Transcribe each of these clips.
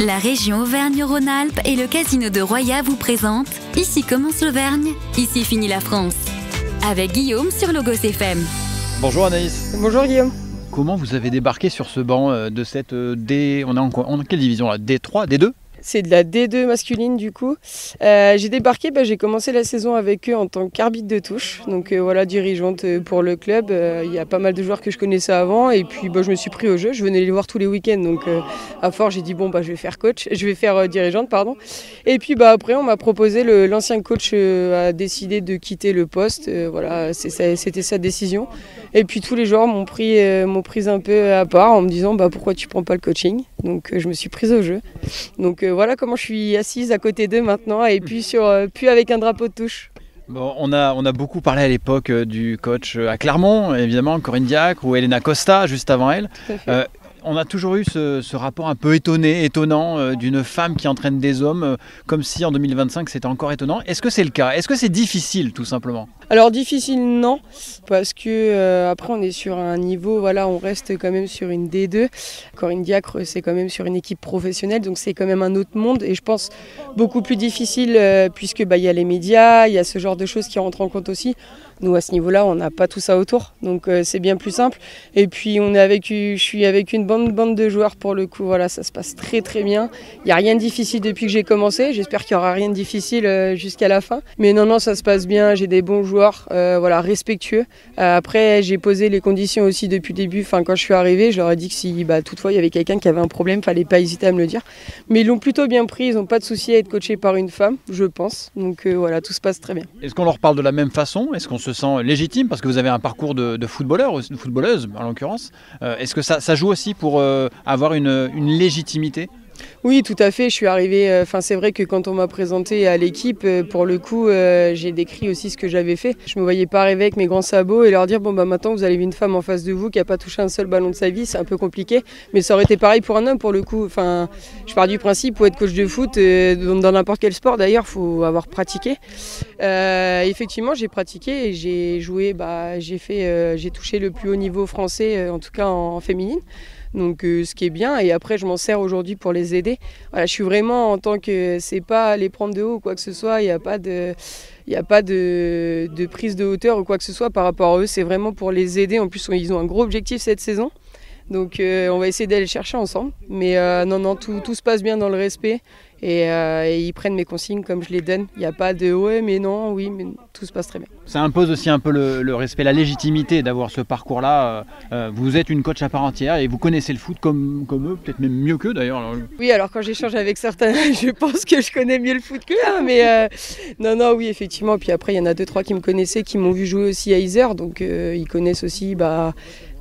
La région Auvergne-Rhône-Alpes et le casino de Roya vous présentent Ici commence l'Auvergne, ici finit la France. Avec Guillaume sur Logos FM. Bonjour Anaïs. Bonjour Guillaume. Comment vous avez débarqué sur ce banc de cette D... On est en quelle division là? D3, D2? C'est de la D2 masculine du coup. J'ai débarqué, j'ai commencé la saison avec eux en tant qu'arbitre de touche. Donc voilà, dirigeante pour le club. Il y a pas mal de joueurs que je connaissais avant et puis je me suis pris au jeu. Je venais les voir tous les week-ends. Donc à force, j'ai dit je vais faire coach, je vais faire dirigeante pardon. Et puis après on m'a proposé, l'ancien coach a décidé de quitter le poste. Voilà, c'était sa décision. Et puis tous les joueurs m'ont pris un peu à part en me disant pourquoi tu prends pas le coaching. Donc je me suis prise au jeu. Donc voilà comment je suis assise à côté d'eux maintenant et puis avec un drapeau de touche. Bon, on a beaucoup parlé à l'époque du coach à Clermont, évidemment, Corinne Diacre ou Elena Costa juste avant elle. Tout à fait. On a toujours eu ce rapport un peu étonnant d'une femme qui entraîne des hommes, comme si en 2025 c'était encore étonnant. Est-ce que c'est le cas? Est-ce que c'est difficile tout simplement? Alors difficile non, parce que après on est sur un niveau, voilà, on reste quand même sur une D2. Corinne Diacre c'est quand même sur une équipe professionnelle, donc c'est quand même un autre monde et je pense beaucoup plus difficile puisque y a les médias, il y a ce genre de choses qui rentrent en compte aussi. Nous à ce niveau-là on n'a pas tout ça autour, donc c'est bien plus simple. Et puis je suis avec une bande de joueurs pour le coup, voilà, ça se passe très très bien. Il n'y a rien de difficile depuis que j'ai commencé, j'espère qu'il n'y aura rien de difficile jusqu'à la fin. Mais non, ça se passe bien, j'ai des bons joueurs, voilà, respectueux. Après j'ai posé les conditions aussi depuis le début, quand je suis arrivée, je leur ai dit que si toutefois il y avait quelqu'un qui avait un problème, il ne fallait pas hésiter à me le dire. Mais ils l'ont plutôt bien pris, ils n'ont pas de souci à être coachés par une femme, je pense. Donc voilà, tout se passe très bien. Est-ce qu'on leur parle de la même façon? Est-ce qu'on se sent légitime? Parce que vous avez un parcours de footballeur, de footballeuse en l'occurrence. Est-ce que ça joue aussi pour avoir une légitimité? Oui, tout à fait. Je suis arrivée. C'est vrai que quand on m'a présenté à l'équipe, pour le coup, j'ai décrit aussi ce que j'avais fait. Je me voyais pas arriver avec mes grands sabots et leur dire maintenant vous avez une femme en face de vous qui a pas touché un seul ballon de sa vie, c'est un peu compliqué. Mais ça aurait été pareil pour un homme pour le coup. Je pars du principe pour être coach de foot, dans n'importe quel sport d'ailleurs, faut avoir pratiqué. Effectivement, j'ai pratiqué et j'ai joué. J'ai touché le plus haut niveau français, en tout cas en féminine. Donc ce qui est bien, et après je m'en sers aujourd'hui pour les aider. Voilà, je suis vraiment en tant que, c'est pas les prendre de haut ou quoi que ce soit, il n'y a pas de prise de hauteur ou quoi que ce soit par rapport à eux, c'est vraiment pour les aider. En plus ils ont un gros objectif cette saison, donc on va essayer d'aller le chercher ensemble. Mais non, tout se passe bien dans le respect. Et ils prennent mes consignes comme je les donne. Il n'y a pas de ouais mais non, oui, mais tout se passe très bien. Ça impose aussi un peu le respect, la légitimité d'avoir ce parcours-là. Vous êtes une coach à part entière et vous connaissez le foot comme eux, peut-être même mieux qu'eux d'ailleurs. Oui, alors quand j'échange avec certains, je pense que je connais mieux le foot qu'eux, mais non, oui, effectivement. Puis après, il y en a 2-3 qui me connaissaient, qui m'ont vu jouer aussi à Isère, donc ils connaissent aussi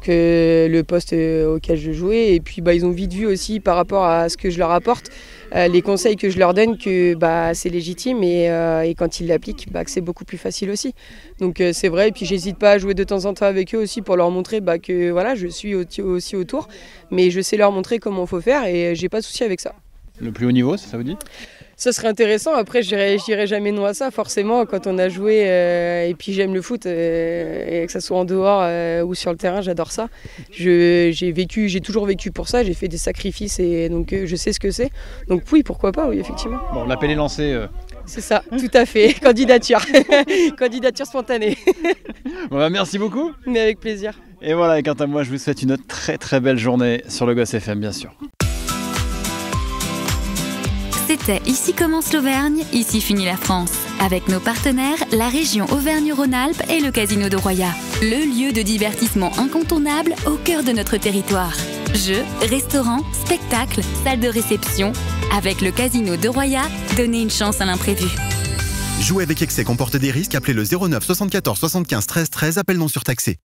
que le poste auquel je jouais. Et puis ils ont vite vu aussi par rapport à ce que je leur apporte, les conseils que je leur donne, que c'est légitime et quand ils l'appliquent, que c'est beaucoup plus facile aussi. Donc c'est vrai, et puis j'hésite pas à jouer de temps en temps avec eux aussi pour leur montrer que voilà, je suis aussi autour, mais je sais leur montrer comment il faut faire et j'ai pas de souci avec ça. Le plus haut niveau, ça vous dit? Ça serait intéressant, après je dirais jamais non à ça, forcément quand on a joué et puis j'aime le foot et que ça soit en dehors ou sur le terrain, j'adore ça. J'ai toujours vécu pour ça, j'ai fait des sacrifices et donc je sais ce que c'est. Donc oui, pourquoi pas, oui, effectivement. Bon, l'appel est lancé. C'est ça, tout à fait, candidature, candidature spontanée. Bon, merci beaucoup. Mais avec plaisir. Et voilà, et quant à moi, je vous souhaite une très très belle journée sur Logos FM, bien sûr. C'était Ici commence l'Auvergne, ici finit la France. Avec nos partenaires, la région Auvergne-Rhône-Alpes et le casino de Roya. Le lieu de divertissement incontournable au cœur de notre territoire. Jeux, restaurants, spectacles, salles de réception. Avec le casino de Roya, donnez une chance à l'imprévu. Jouer avec excès comporte des risques, appelez le 09 74 75 13 13, appel non surtaxé.